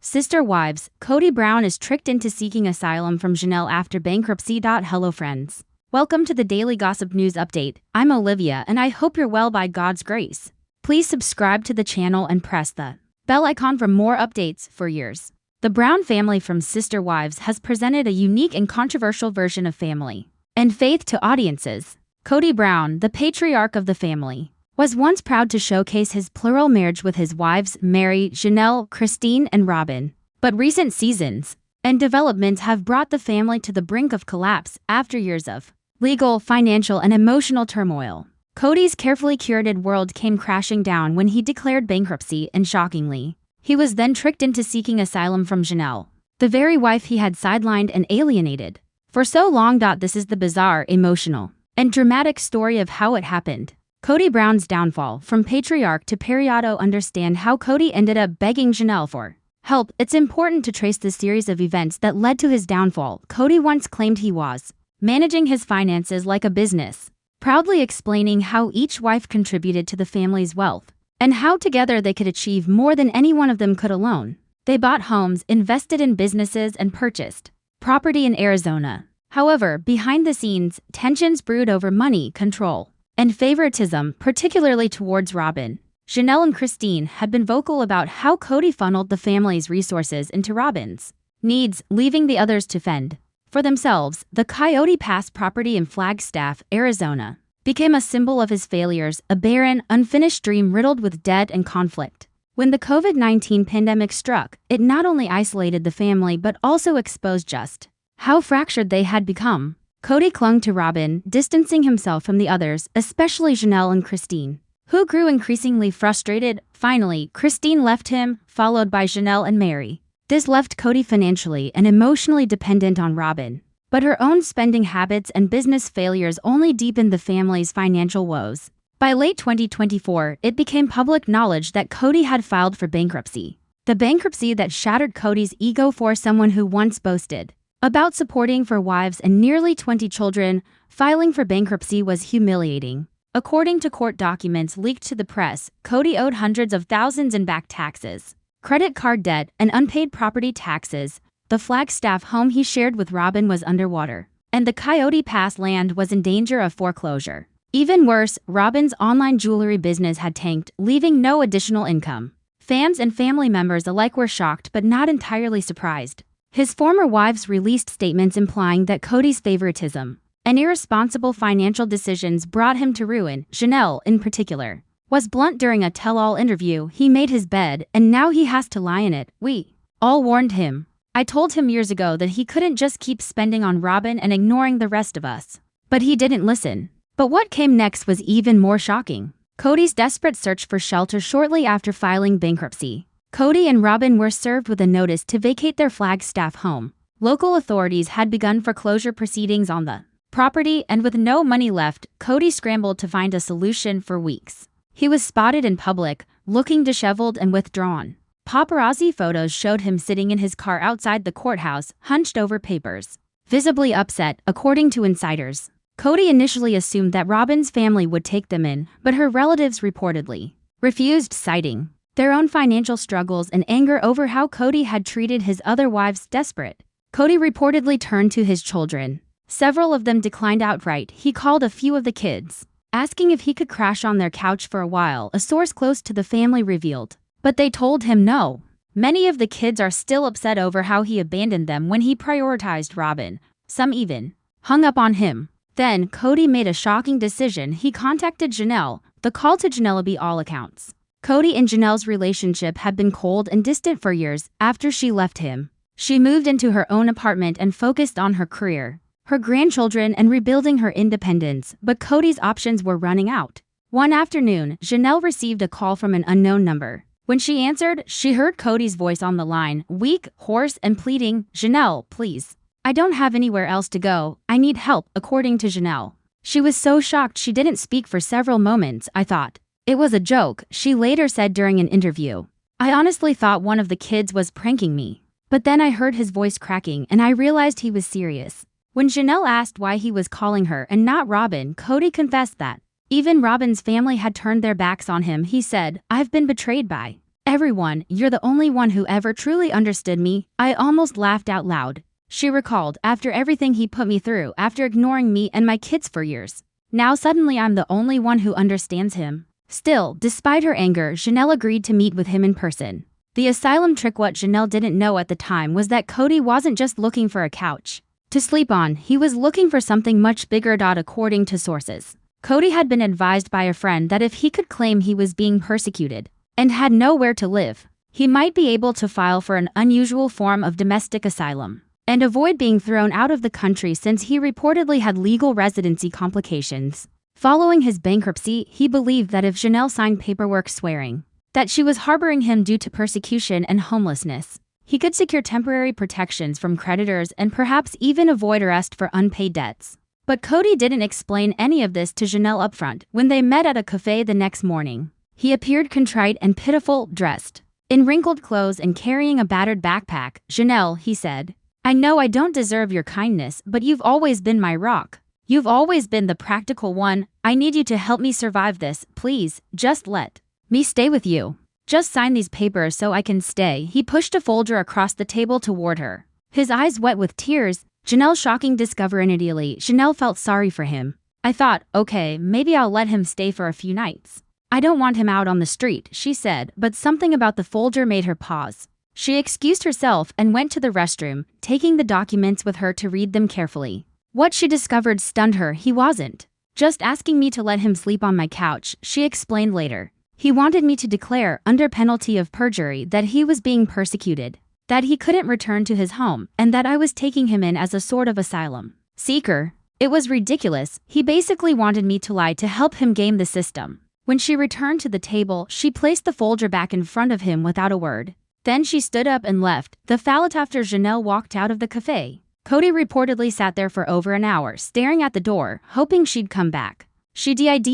Sister wives, Kody Brown is tricked into seeking asylum from Janelle after bankruptcy. Hello friends. Welcome to the Daily Gossip News Update. I'm Olivia and I hope you're well by God's grace. Please subscribe to the channel and press the bell icon for more updates. For years, the Brown family from Sister Wives has presented a unique and controversial version of family and faith to audiences. Kody Brown, the patriarch of the family, was once proud to showcase his plural marriage with his wives Mary, Janelle, Christine, and Robyn. But recent seasons and developments have brought the family to the brink of collapse after years of legal, financial, and emotional turmoil. Kody's carefully curated world came crashing down when he declared bankruptcy, and shockingly, he was then tricked into seeking asylum from Janelle, the very wife he had sidelined and alienated for so long. This is the bizarre, emotional, and dramatic story of how it happened. Kody Brown's downfall. From patriarch to period. Understand how Kody ended up begging Janelle for help. It's important to trace the series of events that led to his downfall. Kody once claimed he was managing his finances like a business, proudly explaining how each wife contributed to the family's wealth and how together they could achieve more than any one of them could alone. They bought homes, invested in businesses, and purchased property in Arizona. However, behind the scenes, tensions brewed over money, control, and favoritism, particularly towards Robyn. Janelle and Christine had been vocal about how Kody funneled the family's resources into Robyn's needs, leaving the others to fend for themselves. The Kody Pass property in Flagstaff, Arizona, became a symbol of his failures, a barren, unfinished dream riddled with debt and conflict. When the COVID-19 pandemic struck, it not only isolated the family but also exposed just how fractured they had become. Kody clung to Robyn, distancing himself from the others, especially Janelle and Christine, who grew increasingly frustrated. Finally, Christine left him, followed by Janelle and Mary. This left Kody financially and emotionally dependent on Robyn. But her own spending habits and business failures only deepened the family's financial woes. By late 2024, it became public knowledge that Kody had filed for bankruptcy. The bankruptcy that shattered Kody's ego. For someone who once boasted about supporting 4 wives and nearly 20 children, filing for bankruptcy was humiliating. According to court documents leaked to the press, Kody owed hundreds of thousands in back taxes, credit card debt, and unpaid property taxes. The Flagstaff home he shared with Robyn was underwater, and the Kody Pass land was in danger of foreclosure. Even worse, Robyn's online jewelry business had tanked, leaving no additional income. Fans and family members alike were shocked but not entirely surprised. His former wives released statements implying that Kody's favoritism and irresponsible financial decisions brought him to ruin. Janelle, in particular, was blunt during a tell-all interview. He made his bed, and now he has to lie in it. We all warned him. I told him years ago that he couldn't just keep spending on Robyn and ignoring the rest of us. But he didn't listen. But what came next was even more shocking. Kody's desperate search for shelter shortly after filing bankruptcy. Kody and Robyn were served with a notice to vacate their Flagstaff home. Local authorities had begun foreclosure proceedings on the property, and with no money left, Kody scrambled to find a solution. For weeks, he was spotted in public, looking disheveled and withdrawn. Paparazzi photos showed him sitting in his car outside the courthouse, hunched over papers, visibly upset. According to insiders, Kody initially assumed that Robyn's family would take them in, but her relatives reportedly refused, citing their own financial struggles and anger over how Kody had treated his other wives. Desperate, Kody reportedly turned to his children. Several of them declined outright. He called a few of the kids, asking if he could crash on their couch for a while, a source close to the family revealed. But they told him no. Many of the kids are still upset over how he abandoned them when he prioritized Robyn. Some even hung up on him. Then, Kody made a shocking decision. He contacted Janelle. The call to Janelle be all accounts. Kody and Janelle's relationship had been cold and distant for years. After she left him, she moved into her own apartment and focused on her career, her grandchildren, and rebuilding her independence. But Kody's options were running out. One afternoon, Janelle received a call from an unknown number. When she answered, she heard Kody's voice on the line, weak, hoarse, and pleading. "Janelle, please. I don't have anywhere else to go. I need help," according to Janelle. She was so shocked she didn't speak for several moments. "I thought it was a joke," she later said during an interview. "I honestly thought one of the kids was pranking me. But then I heard his voice cracking and I realized he was serious." When Janelle asked why he was calling her and not Robyn, Kody confessed that even Robyn's family had turned their backs on him. He said, "I've been betrayed by Everyone, you're the only one who ever truly understood me. I almost laughed out loud. She recalled, after everything he put me through, after ignoring me and my kids for years. Now suddenly I'm the only one who understands him. Still, despite her anger, Janelle agreed to meet with him in person. The asylum trick. What Janelle didn't know at the time was that Kody wasn't just looking for a couch to sleep on, he was looking for something much bigger. According to sources, Kody had been advised by a friend that if he could claim he was being persecuted and had nowhere to live, he might be able to file for an unusual form of domestic asylum and avoid being thrown out of the country since he reportedly had legal residency complications. Following his bankruptcy, he believed that if Janelle signed paperwork swearing that she was harboring him due to persecution and homelessness, he could secure temporary protections from creditors and perhaps even avoid arrest for unpaid debts. But Kody didn't explain any of this to Janelle upfront. When they met at a cafe the next morning, he appeared contrite and pitiful, dressed in wrinkled clothes and carrying a battered backpack. "Janelle," he said, "I know I don't deserve your kindness, but you've always been my rock. You've always been the practical one. I need you to help me survive this. Please, just let me stay with you. Just sign these papers so I can stay." He pushed a folder across the table toward her, his eyes wet with tears. Janelle's shocking discovery. Immediately, Janelle felt sorry for him. "I thought, okay, maybe I'll let him stay for a few nights. I don't want him out on the street," she said, but something about the folder made her pause. She excused herself and went to the restroom, taking the documents with her to read them carefully. What she discovered stunned her. "He wasn't just asking me to let him sleep on my couch," she explained later. "He wanted me to declare, under penalty of perjury, that he was being persecuted, that he couldn't return to his home, and that I was taking him in as a sort of asylum seeker. It was ridiculous. He basically wanted me to lie to help him game the system." When she returned to the table, she placed the folder back in front of him without a word. Then she stood up and left. The fallout. After Janelle walked out of the cafe, Kody reportedly sat there for over an hour, staring at the door, hoping she'd come back. She didn't.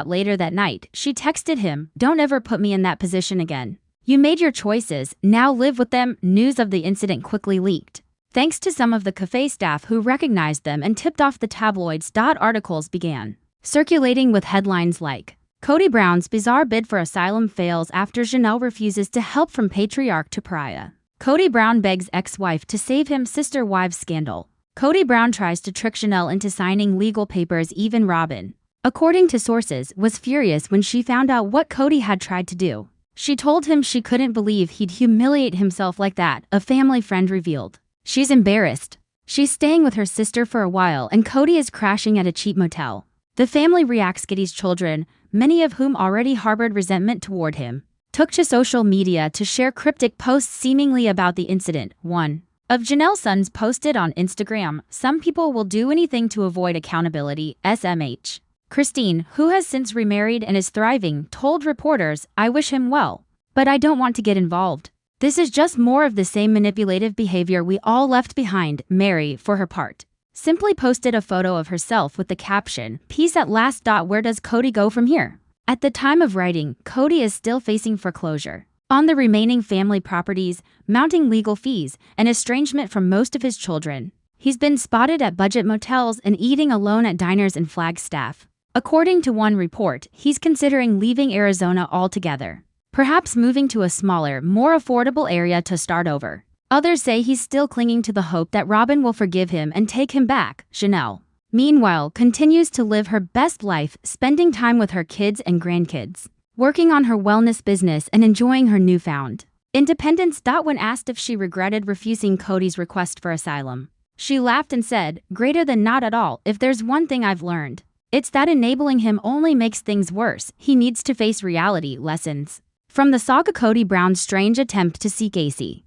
Later that night, she texted him, "Don't ever put me in that position again. You made your choices, now live with them." News of the incident quickly leaked, thanks to some of the cafe staff who recognized them and tipped off the tabloids. Articles began circulating with headlines like, "Kody Brown's bizarre bid for asylum fails after Janelle refuses to help from patriarch to pariah." Kody Brown begs ex-wife to save him. Sister wives scandal. Kody Brown tries to trick Janelle into signing legal papers. Even Robyn, according to sources, was furious when she found out what Kody had tried to do. She told him she couldn't believe he'd humiliate himself like that, a family friend revealed. She's embarrassed. She's staying with her sister for a while and Kody is crashing at a cheap motel. The family reacts. Kody's children, many of whom already harbored resentment toward him, took to social media to share cryptic posts seemingly about the incident. One of Janelle's sons posted on Instagram, "Some people will do anything to avoid accountability." SMH. Christine, who has since remarried and is thriving, told reporters, "I wish him well, but I don't want to get involved. This is just more of the same manipulative behavior we all left behind." Mary, for her part, simply posted a photo of herself with the caption, "Peace at last." Where does Kody go from here? At the time of writing, Kody is still facing foreclosure on the remaining family properties, mounting legal fees, and estrangement from most of his children. He's been spotted at budget motels and eating alone at diners in Flagstaff. According to one report, he's considering leaving Arizona altogether, perhaps moving to a smaller, more affordable area to start over. Others say he's still clinging to the hope that Robyn will forgive him and take him back. Janelle, meanwhile, continues to live her best life, spending time with her kids and grandkids, working on her wellness business and enjoying her newfound independence. When asked if she regretted refusing Kody's request for asylum, she laughed and said, "Greater than not at all. If there's one thing I've learned, it's that enabling him only makes things worse. He needs to face reality." Lessons from the saga. Kody Brown's strange attempt to seek AC.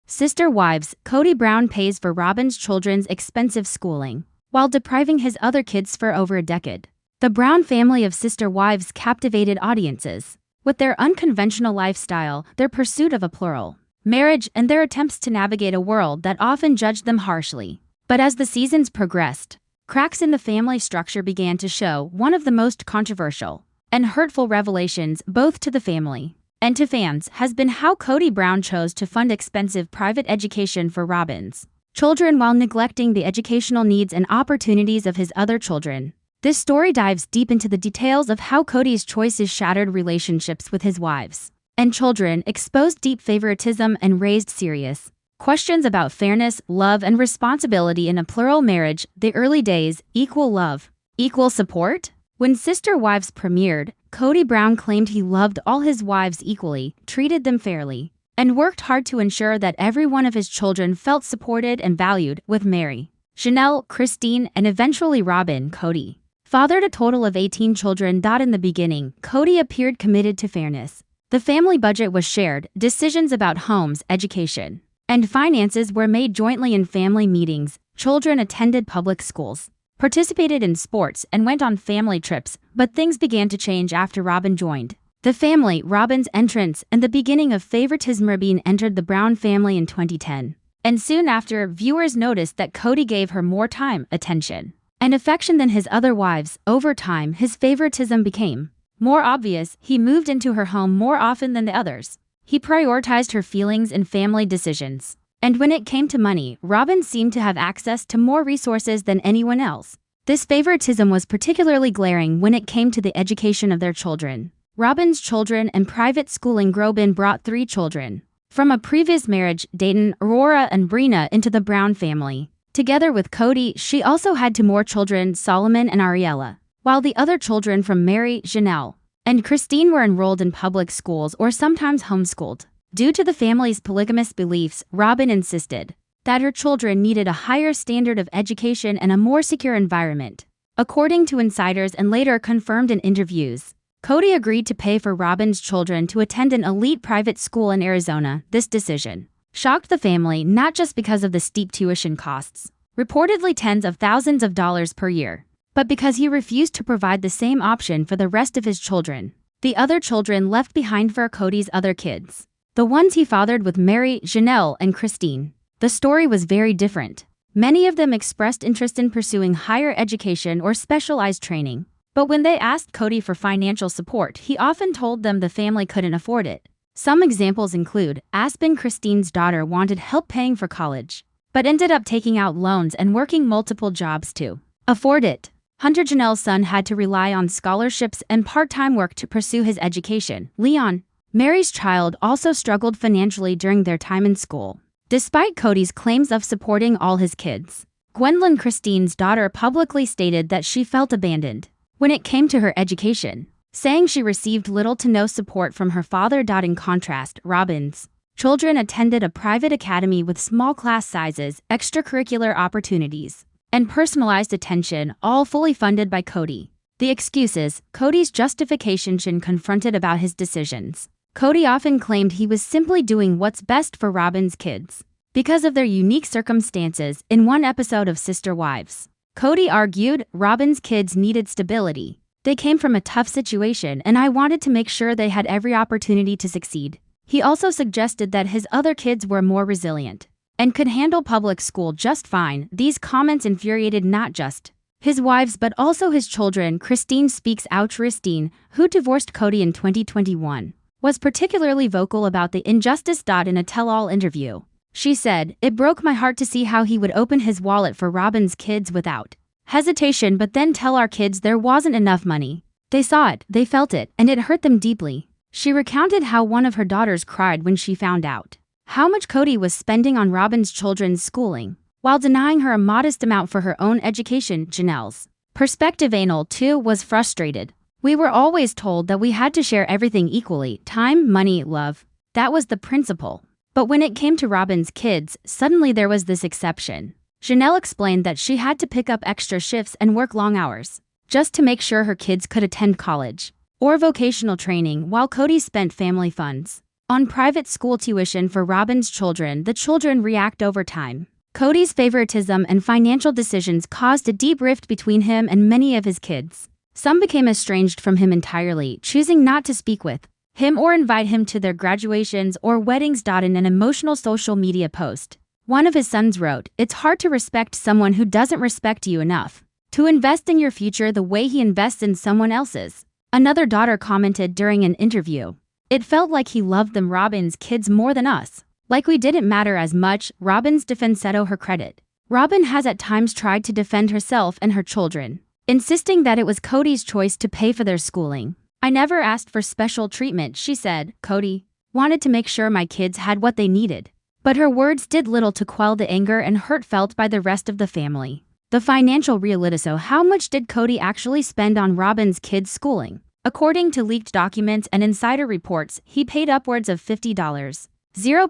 Sister wives. Kody Brown pays for Robyn's children's expensive schooling while depriving his other kids for over a decade. The Brown family of sister wives captivated audiences with their unconventional lifestyle, their pursuit of a plural marriage, and their attempts to navigate a world that often judged them harshly. But as the seasons progressed, cracks in the family structure began to show. One of the most controversial and hurtful revelations, both to the family and to fans, has been how Kody Brown chose to fund expensive private education for Robyn's children while neglecting the educational needs and opportunities of his other children. This story dives deep into the details of how Kody's choices shattered relationships with his wives and children exposed deep favoritism and raised serious questions about fairness, love, and responsibility in a plural marriage. The early days, equal love, equal support? When Sister Wives premiered, Kody Brown claimed he loved all his wives equally, treated them fairly, and worked hard to ensure that every one of his children felt supported and valued. With Mary, Janelle, Christine, and eventually Robyn, Kody fathered a total of 18 children. In the beginning, Kody appeared committed to fairness. The family budget was shared, decisions about homes, education, and finances were made jointly in family meetings. Children attended public schools, participated in sports, and went on family trips, but things began to change after Robyn joined the family. Robyn's entrance and the beginning of favoritism. Robyn entered the Brown family in 2010, and soon after, viewers noticed that Kody gave her more time, attention, and affection than his other wives. Over time, his favoritism became more obvious. He moved into her home more often than the others. He prioritized her feelings in family decisions. And when it came to money, Robyn seemed to have access to more resources than anyone else. This favoritism was particularly glaring when it came to the education of their children. Robyn's children and private schooling. Robyn brought 3 children from a previous marriage, Dayton, Aurora, and Brina, into the Brown family. Together with Kody, she also had 2 more children, Solomon and Ariella, while the other children from Mary, Janelle, and Christine were enrolled in public schools or sometimes homeschooled. Due to the family's polygamous beliefs, Robyn insisted that her children needed a higher standard of education and a more secure environment. According to insiders and later confirmed in interviews, Kody agreed to pay for Robyn's children to attend an elite private school in Arizona. This decision shocked the family not just because of the steep tuition costs, reportedly tens of thousands of dollars per year, but because he refused to provide the same option for the rest of his children. The other children left behind for Kody's other kids, the ones he fathered with Mary, Janelle, and Christine. The story was very different. Many of them expressed interest in pursuing higher education or specialized training. But when they asked Kody for financial support, he often told them the family couldn't afford it. Some examples include, Aspen, Christine's daughter, wanted help paying for college, but ended up taking out loans and working multiple jobs to afford it. Hunter, Janelle's son, had to rely on scholarships and part-time work to pursue his education. Leon, Mary's child, also struggled financially during their time in school, despite Kody's claims of supporting all his kids. Gwendolyn, Christine's daughter, publicly stated that she felt abandoned when it came to her education, saying she received little to no support from her father. In contrast, Robyn's children attended a private academy with small class sizes, extracurricular opportunities, and personalized attention, all fully funded by Kody. The excuses, Kody's justification. Confronted about his decisions, Kody often claimed he was simply doing what's best for Robyn's kids because of their unique circumstances. In one episode of Sister Wives, Kody argued, Robyn's kids needed stability. They came from a tough situation and I wanted to make sure they had every opportunity to succeed. He also suggested that his other kids were more resilient and could handle public school just fine. These comments infuriated not just his wives but also his children. Christine speaks out. Christine, who divorced Kody in 2021, was particularly vocal about the injustice. In a tell-all interview, she said, "It broke my heart to see how he would open his wallet for Robyn's kids without hesitation but then tell our kids there wasn't enough money. They saw it, they felt it, and it hurt them deeply." She recounted how one of her daughters cried when she found out how much Kody was spending on Robyn's children's schooling, while denying her a modest amount for her own education. Janelle's perspective, Anal, too, was frustrated. "We were always told that we had to share everything equally, time, money, love. That was the principle. But when it came to Robyn's kids, suddenly there was this exception." Janelle explained that she had to pick up extra shifts and work long hours just to make sure her kids could attend college or vocational training, while Kody spent family funds on private school tuition for Robyn's children. The children react over time. Kody's favoritism and financial decisions caused a deep rift between him and many of his kids. Some became estranged from him entirely, choosing not to speak with him or invite him to their graduations or weddings. In an emotional social media post, one of his sons wrote, "It's hard to respect someone who doesn't respect you enough to invest in your future the way he invests in someone else's." Another daughter commented during an interview, "It felt like he loved them, Robyn's kids, more than us. Like we didn't matter as much." Robyn's defense said, her credit, Robyn has at times tried to defend herself and her children, insisting that it was Kody's choice to pay for their schooling. "I never asked for special treatment," she said. "Kody wanted to make sure my kids had what they needed." But her words did little to quell the anger and hurt felt by the rest of the family. The financial reality. So how much did Kody actually spend on Robyn's kids' schooling? According to leaked documents and insider reports, he paid upwards of $50,000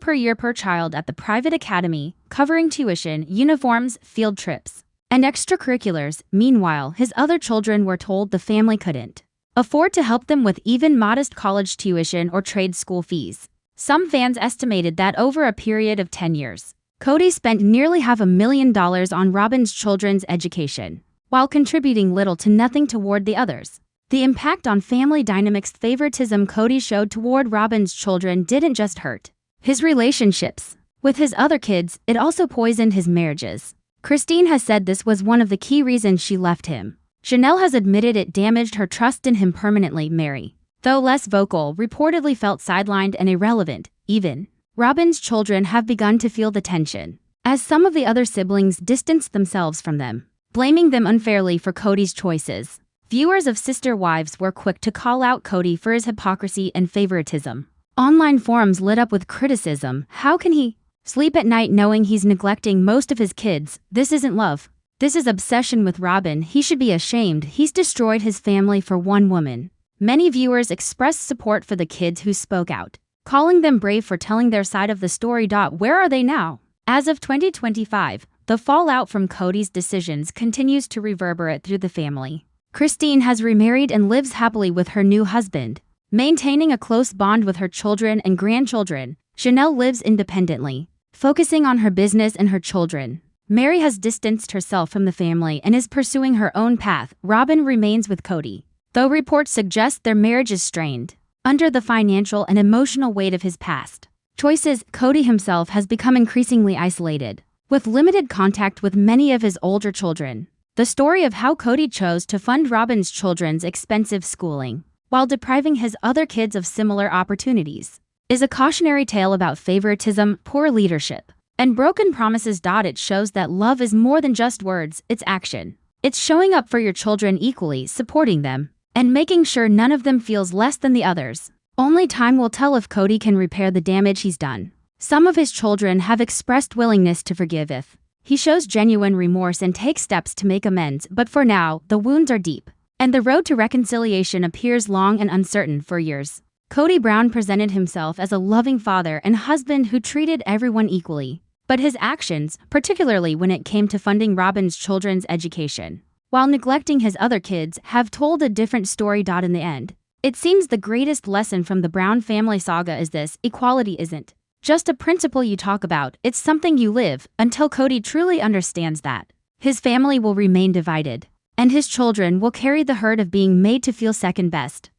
per year per child at the private academy, covering tuition, uniforms, field trips, and extracurriculars. Meanwhile, his other children were told the family couldn't afford to help them with even modest college tuition or trade school fees. Some fans estimated that over a period of 10 years, Kody spent nearly $500,000 on Robyn's children's education, while contributing little to nothing toward the others. The impact on family dynamics. Favoritism Kody showed toward Robyn's children didn't just hurt his relationships with his other kids, it also poisoned his marriages. Christine has said this was one of the key reasons she left him. Janelle has admitted it damaged her trust in him permanently. Mary, though less vocal, reportedly felt sidelined and irrelevant. Even Robyn's children have begun to feel the tension, as some of the other siblings distanced themselves from them, blaming them unfairly for Kody's choices. Viewers of Sister Wives were quick to call out Kody for his hypocrisy and favoritism. Online forums lit up with criticism. How can he sleep at night knowing he's neglecting most of his kids? This isn't love. This is obsession with Robyn. He should be ashamed. He's destroyed his family for one woman. Many viewers expressed support for the kids who spoke out, calling them brave for telling their side of the story. Where are they now? As of 2025, the fallout from Kody's decisions continues to reverberate through the family. Christine has remarried and lives happily with her new husband, maintaining a close bond with her children and grandchildren. Janelle lives independently, focusing on her business and her children. Mary has distanced herself from the family and is pursuing her own path. Robyn remains with Kody, though reports suggest their marriage is strained under the financial and emotional weight of his past choices. Kody himself has become increasingly isolated, with limited contact with many of his older children. The story of how Kody chose to fund Robyn's children's expensive schooling, while depriving his other kids of similar opportunities, is a cautionary tale about favoritism, poor leadership, and broken promises. It shows that love is more than just words, it's action. It's showing up for your children equally, supporting them, and making sure none of them feels less than the others. Only time will tell if Kody can repair the damage he's done. Some of his children have expressed willingness to forgive if he shows genuine remorse and takes steps to make amends, but for now, the wounds are deep, and the road to reconciliation appears long and uncertain. For years, Kody Brown presented himself as a loving father and husband who treated everyone equally. But his actions, particularly when it came to funding Robyn's children's education, while neglecting his other kids, have told a different story. In the end, it seems the greatest lesson from the Brown family saga is this: equality isn't just a principle you talk about, it's something you live. Until Kody truly understands that, his family will remain divided, and his children will carry the hurt of being made to feel second best.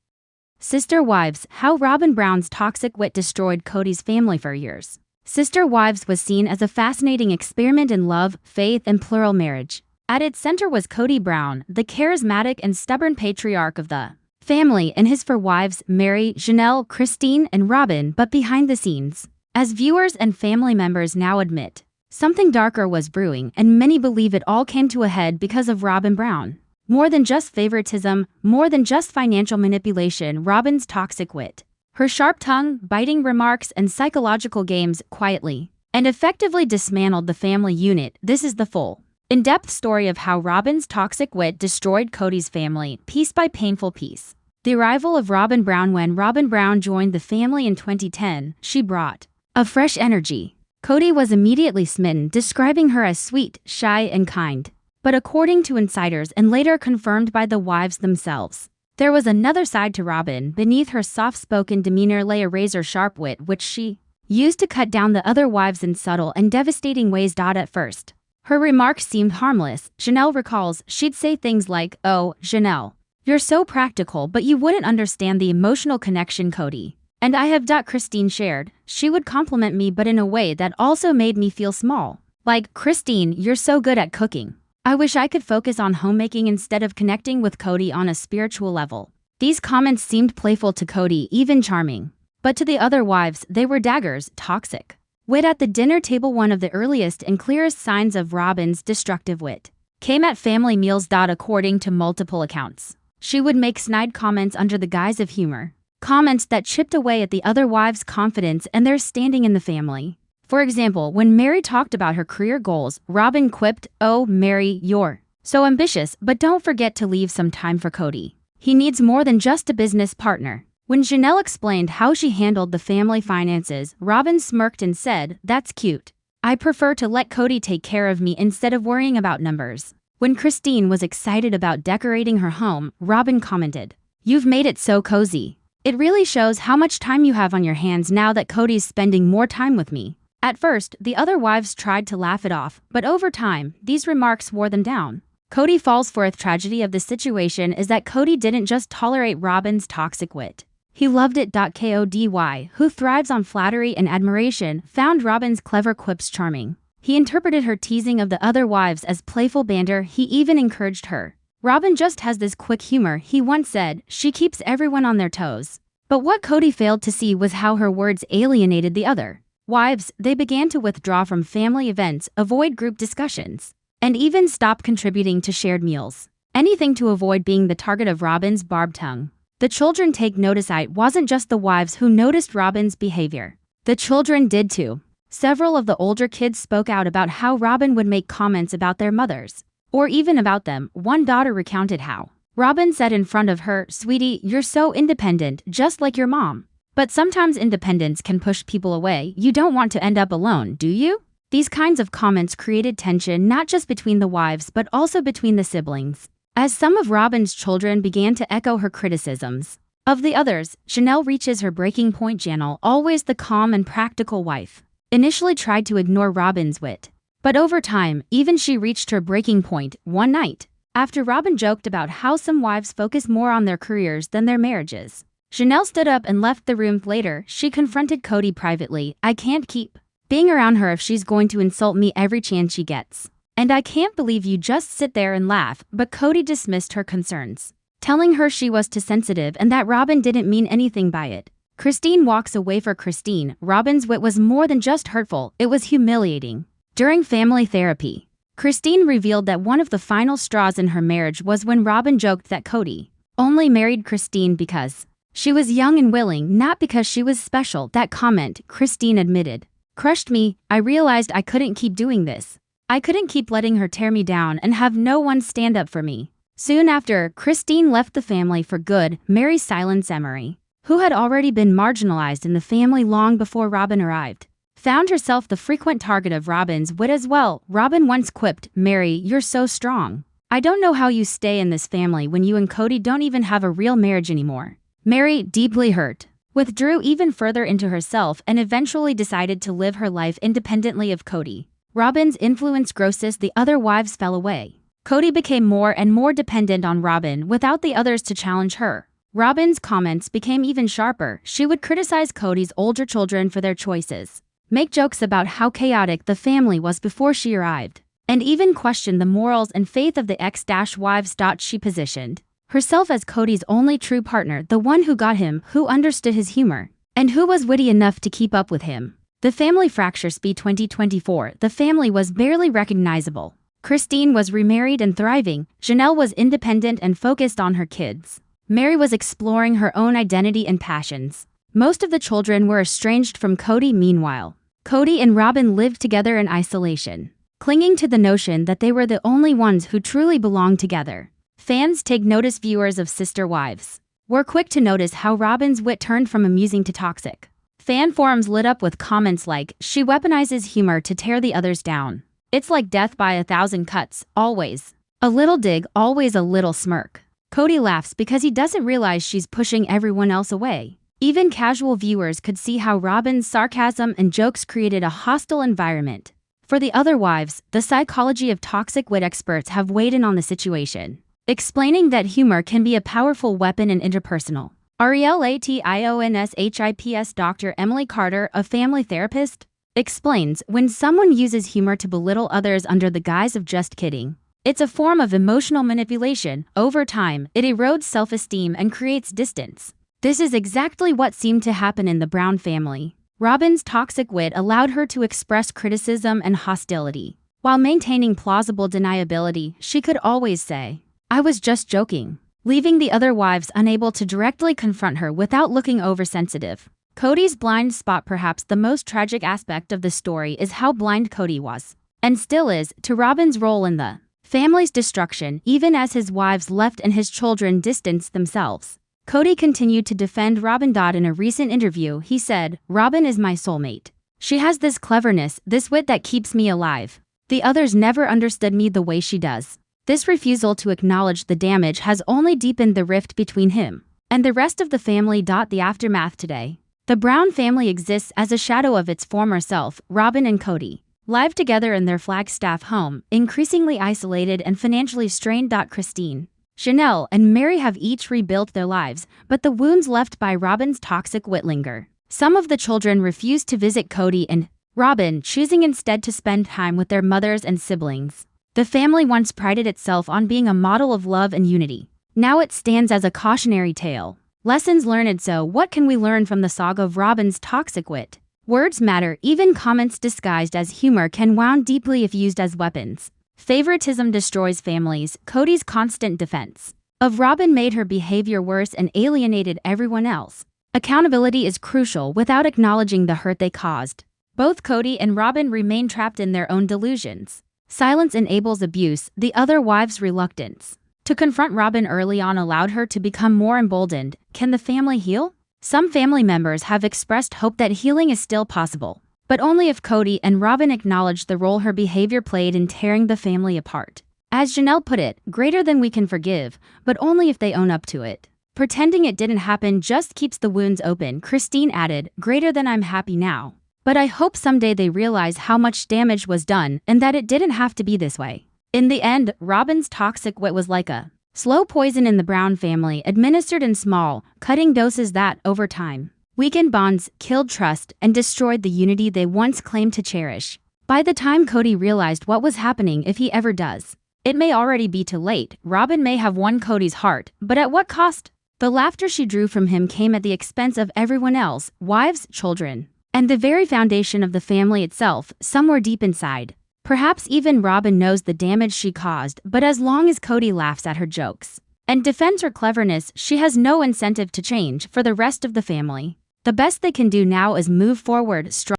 Sister Wives: how Robyn Brown's toxic wit destroyed Kody's family for years. Sister Wives was seen as a fascinating experiment in love, faith, and plural marriage. At its center was Kody Brown, the charismatic and stubborn patriarch of the family, and his four wives: Mary, Janelle, Christine, and Robyn. But behind the scenes, as viewers and family members now admit, something darker was brewing, and many believe it all came to a head because of Robyn Brown. More than just favoritism, more than just financial manipulation, Robyn's toxic wit, her sharp tongue, biting remarks, and psychological games quietly and effectively dismantled the family unit. This is the full, in-depth story of how Robyn's toxic wit destroyed Kody's family, piece by painful piece. The arrival of Robyn Brown: when Robyn Brown joined the family in 2010, she brought a fresh energy. Kody was immediately smitten, describing her as sweet, shy, and kind. But according to insiders, and later confirmed by the wives themselves, there was another side to Robyn. Beneath her soft-spoken demeanor lay a razor-sharp wit, which she used to cut down the other wives in subtle and devastating ways. At first, her remarks seemed harmless. Janelle recalls, she'd say things like, "Oh, Janelle, you're so practical, but you wouldn't understand the emotional connection Kody and I have." Christine shared, she would compliment me but in a way that also made me feel small. Like, "Christine, you're so good at cooking. I wish I could focus on homemaking instead of connecting with Kody on a spiritual level." These comments seemed playful to Kody, even charming. But to the other wives, they were daggers, toxic wit at the dinner table. One of the earliest and clearest signs of Robyn's destructive wit came at family meals. According to multiple accounts, She would make snide comments under the guise of humor. Comments that chipped away at the other wives' confidence and their standing in the family. For example, when Mary talked about her career goals, Robyn quipped, "Oh, Mary, you're so ambitious, but don't forget to leave some time for Kody. He needs more than just a business partner." When Janelle explained how she handled the family finances, Robyn smirked and said, "That's cute. I prefer to let Kody take care of me instead of worrying about numbers." When Christine was excited about decorating her home, Robyn commented, "You've made it so cozy. It really shows how much time you have on your hands now that Kody's spending more time with me." At first, the other wives tried to laugh it off, but over time, these remarks wore them down. Kody falls for. The tragedy of the situation is that Kody didn't just tolerate Robyn's toxic wit. He loved it. Kody, who thrives on flattery and admiration, found Robyn's clever quips charming. He interpreted her teasing of the other wives as playful banter. He even encouraged her. "Robyn just has this quick humor," he once said. "She keeps everyone on their toes." But what Kody failed to see was how her words alienated the other wives. They began to withdraw from family events, avoid group discussions, and even stop contributing to shared meals. Anything to avoid being the target of Robyn's barbed tongue. The children take notice. It wasn't just the wives who noticed Robyn's behavior. The children did too. Several of the older kids spoke out about how Robyn would make comments about their mothers, or even about them. One daughter recounted how Robyn said in front of her, "Sweetie, you're so independent, just like your mom." But sometimes independence can push people away. You don't want to end up alone, do you? These kinds of comments created tension not just between the wives but also between the siblings, as some of Robyn's children began to echo her criticisms. Of the others, Janelle reaches her breaking point. Janelle, always the calm and practical wife, initially tried to ignore Robyn's wit. But over time, even she reached her breaking point. One night, after Robyn joked about how some wives focus more on their careers than their marriages, Janelle stood up and left the room. Later, she confronted Kody privately. "I can't keep being around her if she's going to insult me every chance she gets. And I can't believe you just sit there and laugh." But Kody dismissed her concerns, telling her she was too sensitive and that Robyn didn't mean anything by it. Christine walks away. For Christine, Robyn's wit was more than just hurtful, it was humiliating. During family therapy, Christine revealed that one of the final straws in her marriage was when Robyn joked that Kody only married Christine because she was young and willing, not because she was special. That comment, Christine admitted, crushed me. "I realized I couldn't keep doing this. I couldn't keep letting her tear me down and have no one stand up for me." Soon after, Christine left the family for good. Mary's silence. Emery, who had already been marginalized in the family long before Robyn arrived, found herself the frequent target of Robyn's wit as well. Robyn once quipped, "Mary, you're so strong. I don't know how you stay in this family when you and Kody don't even have a real marriage anymore." Mary, deeply hurt, withdrew even further into herself and eventually decided to live her life independently of Kody. Robyn's influence grew as the other wives fell away. Kody became more and more dependent on Robyn without the others to challenge her. Robyn's comments became even sharper. She would criticize Kody's older children for their choices, make jokes about how chaotic the family was before she arrived, and even question the morals and faith of the ex-wives. She positioned herself as Kody's only true partner, the one who got him, who understood his humor, and who was witty enough to keep up with him. The family fracture. 2024, the family was barely recognizable. Christine was remarried and thriving. Janelle was independent and focused on her kids. Mary was exploring her own identity and passions. Most of the children were estranged from Kody. Meanwhile, Kody and Robyn lived together in isolation, clinging to the notion that they were the only ones who truly belonged together. Fans take notice. Viewers of Sister Wives were quick to notice how Robyn's wit turned from amusing to toxic. Fan forums lit up with comments like, "She weaponizes humor to tear the others down. It's like death by 1,000 cuts, always a little dig, always a little smirk. Kody laughs because he doesn't realize she's pushing everyone else away." Even casual viewers could see how Robyn's sarcasm and jokes created a hostile environment. For the other wives, the psychology of toxic wit experts have weighed in on the situation, explaining that humor can be a powerful weapon in interpersonal relationships. Dr. Emily Carter, a family therapist, explains, when someone uses humor to belittle others under the guise of just kidding, it's a form of emotional manipulation. Over time, it erodes self-esteem and creates distance. This is exactly what seemed to happen in the Brown family. Robyn's toxic wit allowed her to express criticism and hostility, while maintaining plausible deniability. She could always say, "I was just joking," leaving the other wives unable to directly confront her without looking oversensitive. Kody's blind spot. Perhaps the most tragic aspect of the story is how blind Kody was, and still is, to Robyn's role in the family's destruction, even as his wives left and his children distanced themselves. Kody continued to defend Robyn. In a recent interview, he said, "Robyn is my soulmate. She has this cleverness, this wit that keeps me alive. The others never understood me the way she does." This refusal to acknowledge the damage has only deepened the rift between him and the rest of the family. The aftermath today. The Brown family exists as a shadow of its former self. Robyn and Kody live together in their Flagstaff home, increasingly isolated and financially strained. Christine, Janelle, and Mary have each rebuilt their lives, but the wounds left by Robyn's toxic wit linger. Some of the children refuse to visit Kody and Robyn, choosing instead to spend time with their mothers and siblings. The family once prided itself on being a model of love and unity. Now it stands as a cautionary tale. Lessons learned. So what can we learn from the saga of Robyn's toxic wit? Words matter. Even comments disguised as humor can wound deeply if used as weapons. Favoritism destroys families. Kody's constant defense of Robyn made her behavior worse and alienated everyone else. Accountability is crucial. Without acknowledging the hurt they caused, both Kody and Robyn remain trapped in their own delusions. Silence enables abuse. The other wives' reluctance to confront Robyn early on allowed her to become more emboldened. Can the family heal? Some family members have expressed hope that healing is still possible, but only if Kody and Robyn acknowledge the role her behavior played in tearing the family apart. As Janelle put it, greater than we can forgive, but only if they own up to it. Pretending it didn't happen just keeps the wounds open. Christine added, greater than I'm happy now, but I hope someday they realize how much damage was done and that it didn't have to be this way. In the end, Robyn's toxic wit was like a slow poison in the Brown family, administered in small, cutting doses that, over time, weakened bonds, killed trust, and destroyed the unity they once claimed to cherish. By the time Kody realized what was happening, if he ever does, it may already be too late. Robyn may have won Kody's heart, but at what cost? The laughter she drew from him came at the expense of everyone else, wives, children, and the very foundation of the family itself. Somewhere deep inside, perhaps even Robyn knows the damage she caused, but as long as Kody laughs at her jokes and defends her cleverness, she has no incentive to change. For the rest of the family, the best they can do now is move forward strong.